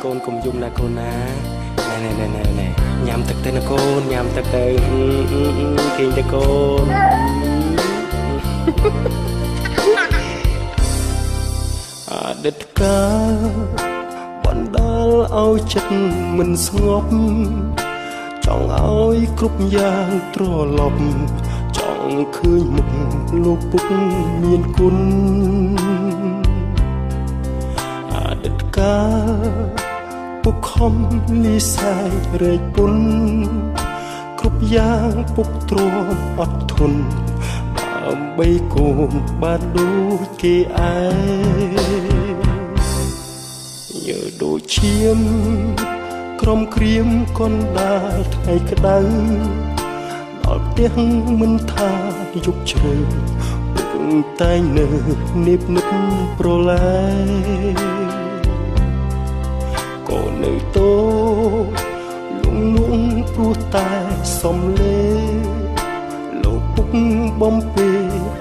កូនកុំយំណាកូនណាណែញ៉ាំទឹកទៅណាកូនញ៉ាំទឹកទៅគេងទៅកូនអតីតកាលបណ្ដាលឲ្យចិត្តមិនស្ងប់ចង់ឲ្យគ្រប់យ៉ាងត្រឡប់ចង់ឃើញមុខលោកពុកមានគុណអតីតកាលពុកខំលីសាយរែកពុនគ្រប់យ៉ាងពុកទ្រាំអត់ធន់ដើម្បីកូនបានដូចគេឯងយើដូចឈាមក្រុមក្រៀមកណ្ដាលថ្ងៃក្តៅដល់ផ្ទះមិនថាយប់ជ្រៅពុកតែងនៅនិបនិបប្រឡែកូននៅតូលងព្រោះតែសំលេលោកពុកបំពេ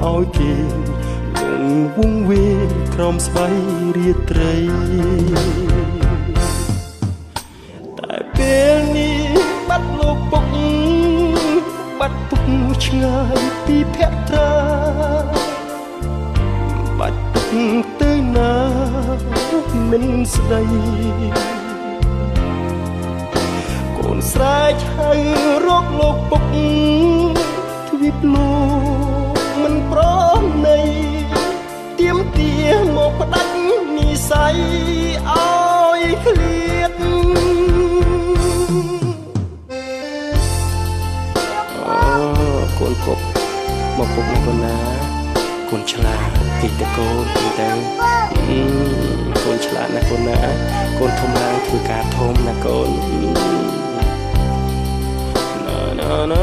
ឲ្យគេលងវងវេក្រោមស្បៃរាត្រីតែពេលនេះបាត់លោកពុកបាត់ពុកឆ្ងាយពីភក្ត្រាបាត់ពុកទៅណាមិនស្ដីកូនស្រែកហៅរកលោកពុកទ្វីបលោកមិនប្រណីទៀមទាមកផ្ដាច់និស័យឲ្យឃ្លាតកូនពុកមកពុកមកកូនណាកូនឆ្លាតទីតកូនទីទៅកូនឆ្លាតណាកូនណាកូនធំឡើងធ្វើការធំណាកូនណា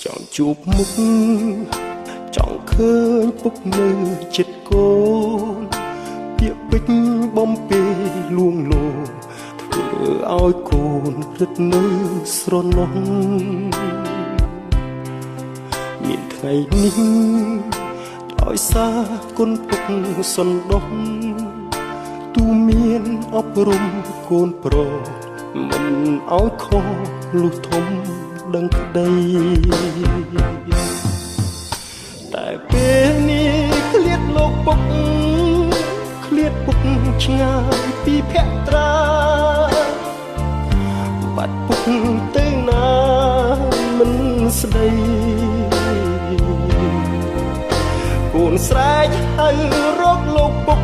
ចង់ជួបមុខចង់ឃើញពុកនៅចិត្តកូនពាក្យពេចន៍បំពេលួងលោមធ្វើឲ្យកូនរឹតនៅស្រណោះមានថ្ងៃនេះដោយសារគុណពុកសន្តោសទូមានអប់រំកូនប្រុសមិនឲ្យខុសលុះធំដឹងក្តីតែពេលនេះឃ្លាតលោកពុកឃ្លាតពុកឆ្ងាយពីភក្ត្រាបាត់ពុកទៅណាមិនស្ដីកូនស្រែកហៅរកលោកពុក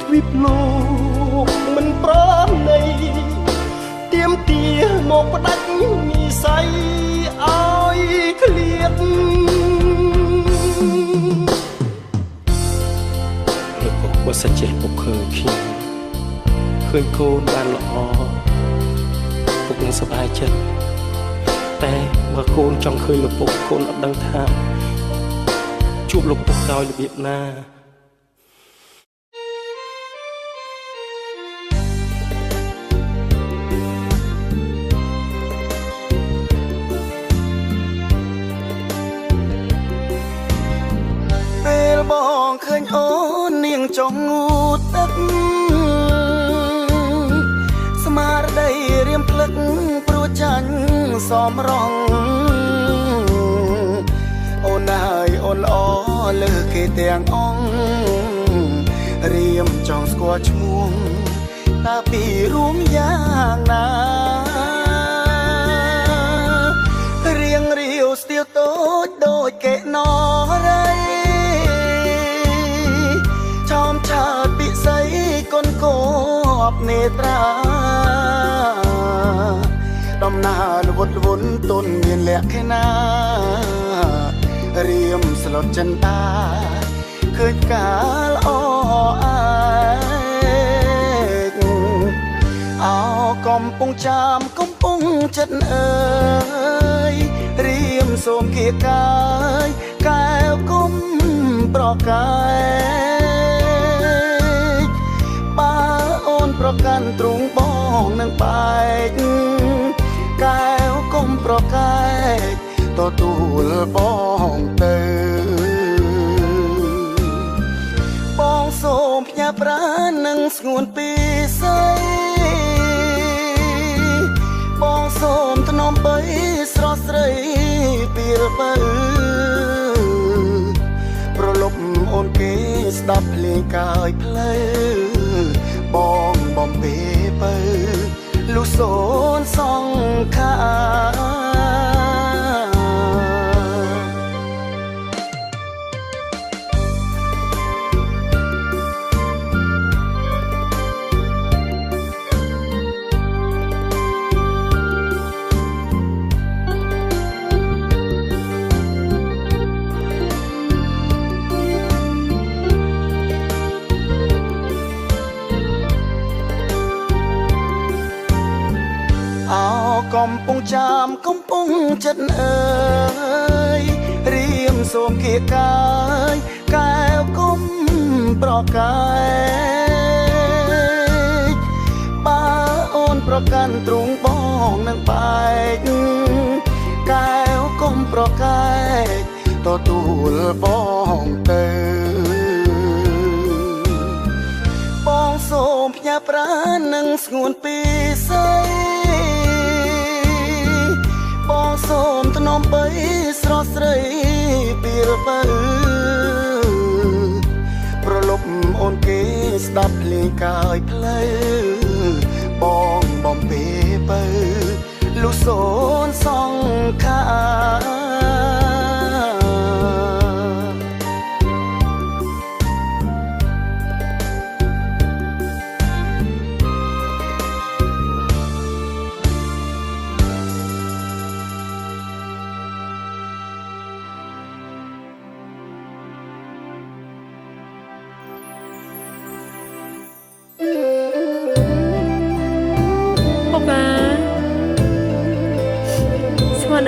ទ្វីបលោកមិនប្រណីទៀមទាមកផ្ដាច់និស័យឲ្យឃ្លាតលោកពុកបើសិនជាពុកឃើញខ្ញុំឃើញកូនបានល្អពុកនឹងសប្បាយចិត្តតែបើកូនចង់ឃើញលោកពុកកូនអត់ដឹងថាជួបលោកពុកដោយរបៀបណាពេលបងឃើញអូននាងចង់ងូតទឹកស្មារតីរៀមភ្លឹកព្រោះចាញ់សមរងអូនហើយអូនល្អលើគេទាំងអង្គរៀមចង់ស្គាល់ឈ្មោះតាពីរួមយ៉ាងណារៀងរាវស្ទាវតូចដូចកេណរៃឆោមឆើតពិសីកូនកោបនេត្រាដំណើរវត្តវន់ទុនមានលក្ខណៈរៀមស្លុតចិនតាឃើញកាលអអាយអោកំពុងចាំកំពុងចិត្តអើយរៀមសូមគៀកាយកែវគុំប្រកាយបើអូនប្រកាន់ទ្រង់បង នឹងបែកកែវកុំប្រកែកទទួលបងទៅបងសូមផ្ញើប្រាណនឹងស្ងួនពីស្អីបងសូមថ្នមបីស្រស់ស្រីពីរបើប្រលប់អូនគេស្ដាប់ភ្លេងកាយផ្លូវបងបំពេបើលុះសូនសងខាកំពុងចាំកំពុងចិត្តអើយរៀមសូមគៀកាយកែវគុំប្រកែកបើអូនប្រកាន់ទ្រង់បងនឹងបែកកែវគុំប្រកែកទទួលបងទៅបងសូមផ្ញើប្រាណនឹងស្ងួនពីស្អីបងសូមថ្នមបីស្រស់ស្រីពីរបើប្រលប់អូនគេស្ដាប់ភ្លេងកាយផ្លូវបងបំពេបើលុះសូនសងខា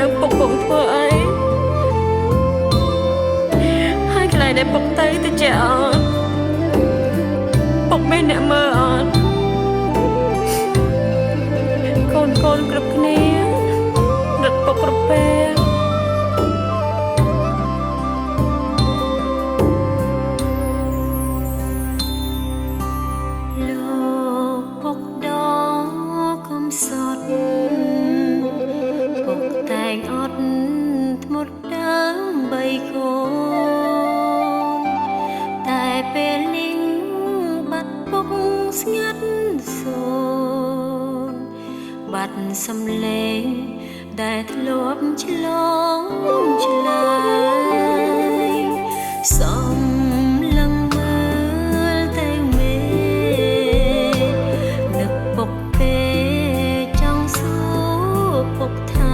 នៅពុកកំធ្វើអីហើយកន្លែងដែលពុកទៅជាអត់ពុកមានអ្នកមើលអត់កូនគ្រប់គ្នារត់ពុកគ្រប់ពេលលោកពុកដងកំសត់តែងអត់ធ្មត់ដើម្បីកូនតែពេលនេះបាត់ពុកស្ងាត់សូនបាត់សំឡេងដែលធ្លាប់ឆ្លងឆ្លើយសំឡឹងមើលទៅមេនឹកពុកពេលចង់សួរពុកថា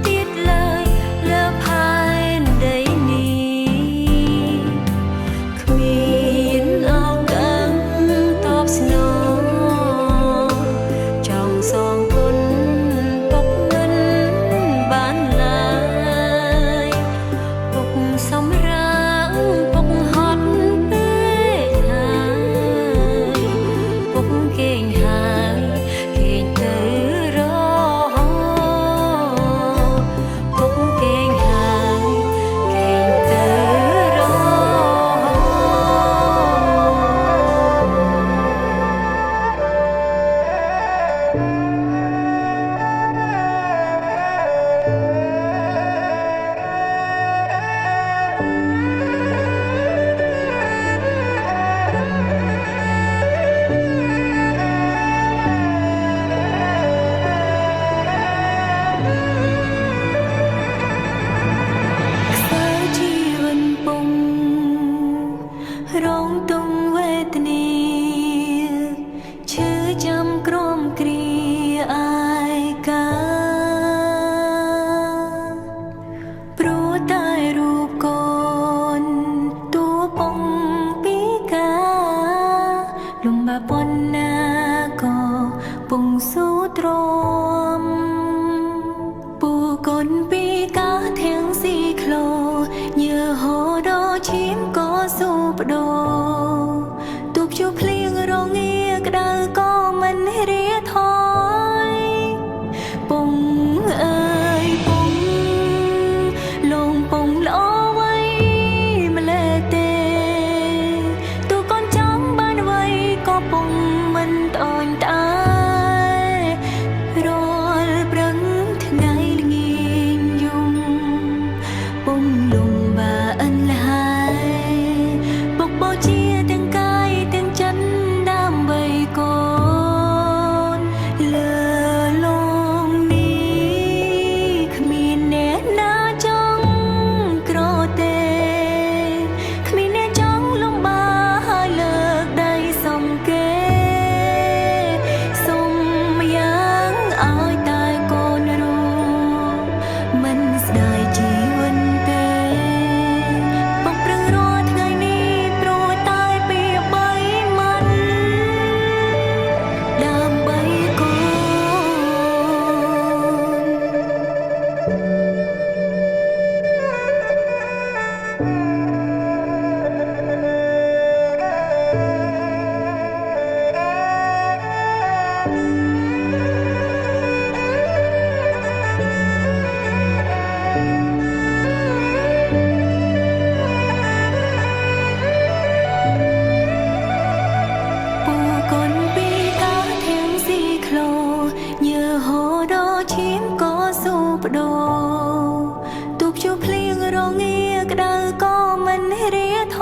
ទៀតឡើយលើផែនដីនេះគ្មានឱកាសតបស្នងចង់សងគុណពុកមិនបានឡើយពុកសម្រាប់ពុកហត់ពេកហើយពុកគេងហើយគេងទៅរពុកគេងហើយគេងទៅរ ខ្សែជីវិតពងរងទងវេទនាឈឺចាំក្រំគ្រាអាយកាព្រោះតែរូបកូនតួពងពីកាលំបាប៉ុណ្ណាក៏ពងស៊ូទ្រាំពូកូនពីកាធាងស៊ីក្លោញើហូរដល់ឈាមក៏ស៊ូបដូរទូបជួភ្លៀងរងាក្តៅក៏មិនរាថយពងអើយពងលងពងល្អໄວម្លេះទេទូកូនចង់បានໄວក៏ពងមិនត្អូញត្អែរាល់ព្រឹងថ្ងៃល្ងាញយំពងលំបាអិនលហើយពុកបូជាទាំងកាយទាំងចិត្តដើម្បីកូនលើលងនេះគ្មានអ្នកណាចង់ក្រទេគ្មានអ្នកចង់លំបាហើយលើកដៃសុំគេសុំយ៉ាងឲ្យតែកូនរស់មិនស្ដាយជីវិតទេពុកប្រឹងរាល់ថ្ងៃនេះព្រោះតែពីបីមិនដើម្បីកូន ពូកូនពីកាធាងស៊ីក្លោញើហូរដល់ឈាមក៏ស៊ូបដូរទូបជួភ្លៀងរងាក្តៅក៏មិនរាថ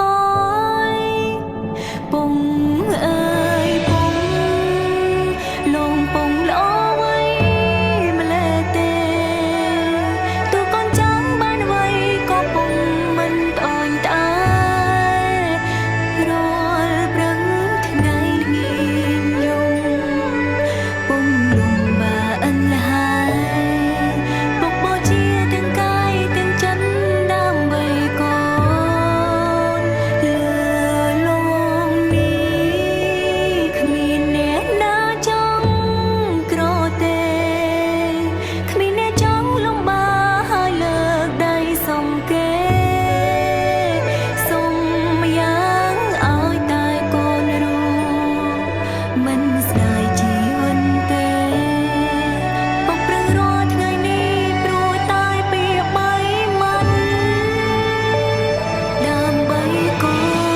យពងអើយពងលងពងល្អໄວម្លេះទេទូកូនចង់បានໄວក៏ពងមិនត្អូញត្អែរាល់ព្រឹងថ្ងៃល្ងាញយំពងលំបាអិនលហើយពុកបូជាទាំងកាយទាំងចិត្តដើម្បីកូនលើលងនេះគ្មានអ្នកណាចង់ក្រទេគ្មានអ្នកចង់លំបាហើយលើកដៃសុំគេសុំយ៉ាងឲ្យតែកូនរស់មិនស្ដាយជីវិតទេពុកប្រឹងរាល់ថ្ងៃនេះព្រោះតែពីបីមិនដើម្បីកូន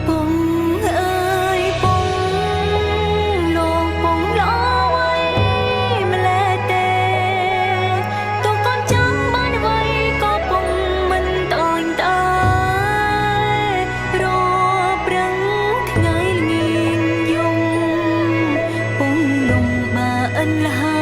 ពងអើយពងលងពងល្អໄວម្លេះទេទូកូនចង់បានໄວក៏ពងមិនត្អូញត្អែរាល់ព្រឹងថ្ងៃល្ងាញយំពងលំបាអិនលហើយ